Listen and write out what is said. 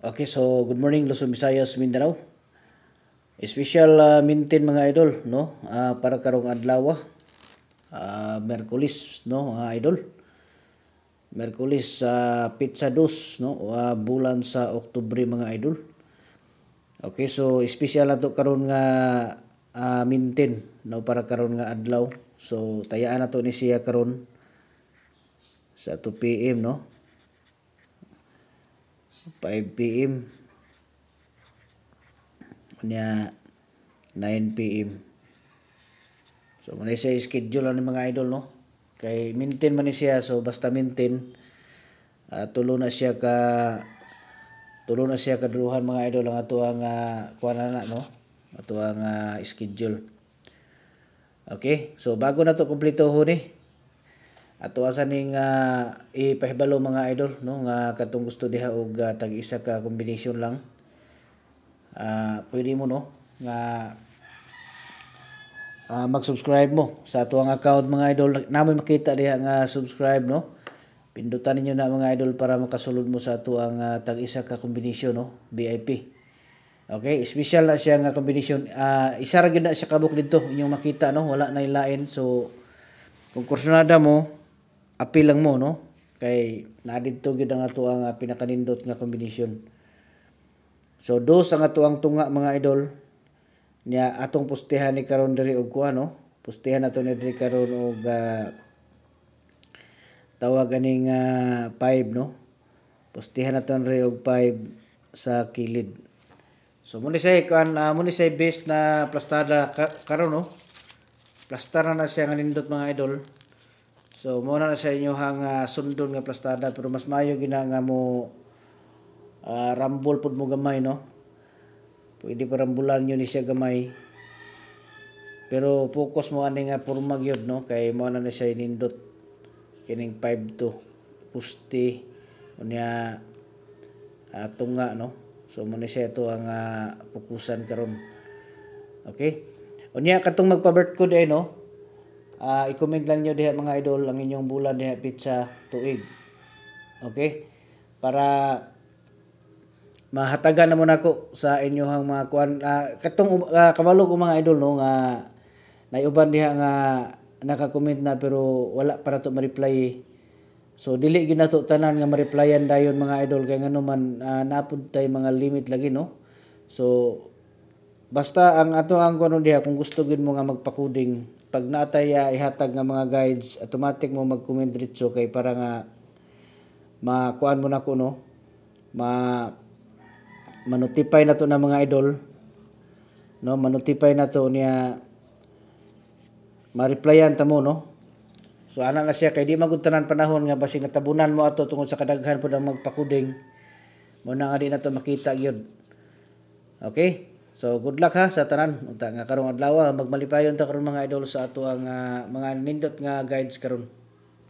Okay, so good morning Luzon, Visayas, Mindanao. Special maintain mga idol, no? Para karong adlaw, Merkulis, no, mga idol. Merkulis sa Pizza Dos, no? Bulan sa Oktubre mga idol. Okay, so special na to karon nga maintain, no, para karon nga adlaw. So tayaan na to ni siya karon sa 2 PM, no? 5 PM nya 9 PM. So muna siya schedule ni mga idol, no? Kay maintain man ni siya, so basta maintain tulo na siya kadruhan mga idol ang ato ang kuan na, no? Ato ang schedule. Okay? So bago na to kumpleto ni ato asa ning ipahibalo mga idol, no, nga katong gusto diha og tag isa ka combination lang. Pwede mo, no, nga mag-subscribe mo sa ato ang account mga idol. Namoy makita diha nga subscribe, no. Pindutan ninyo na mga idol para makasulod mo sa ato ang tag isa ka combination, no, VIP. Okay, special na siya nga combination. Isa ra gyud na siya kabuk didto inyong makita, no, wala na ilain. So kung kursunada mo, apil lang mo, no, kay naa didto gyud ang ato ang pinakanindot nga combination. So dos ang ato ang tunga mga idol nya atong postehan ni karon diri og kuan, no. Postehan nato ni diri karon og tawag aning 5, no. Postehan nato diri og 5 sa kilid. So muna say kuan muna say base na plastada karon, no. Plastara na siya nga nindot mga idol. So muna na sa inyo hang sundon nga plastada, pero mas maayo gina nga mo rambol pud mo gamay, no. Pwede pa rambulan nyo ni siya gamay. Pero focus mo ani nga porma gyud, no, kay mo na siya nindot kining 5 to pusti unya tunga, no. So mo na siya ito ang fokusan karon. Okay? Unya katong magpa-birth code ay, no. I-comment lang nyo diha mga idol ang inyong bulan diha pizza tuig. Okay? Para mahatagan na mo nako sa inyohang mga kuan katong kabalo ko mga idol, no, nga naiuban diha nga naka-comment na pero wala para to ma-reply. So dili gyud nato tanan nga ma-replyan dayon mga idol, kay ngano man napud tay mga limit lagi, no. So basta ang ato ang kuno diha, kung gusto gyud mo nga magpa-coding, pag naatay ihatag nga mga guides, automatic mo mag-comment diretso kay para nga makuan mo nako, no, ma-notify na to na mga idol, no, ma-notify na to niya ma-replyan ta mo, no. So ana na siya, kay di magud tanan panahon nga basig natabunan mo ato tungod sa kadaghan pud ang magpakuding mo na nga di na to makita gyud. Okay, so good luck ha sa tanan unta nga karong adlaw magmalipayon ta karon mga idol sa ato ang mga nindot nga guides karon.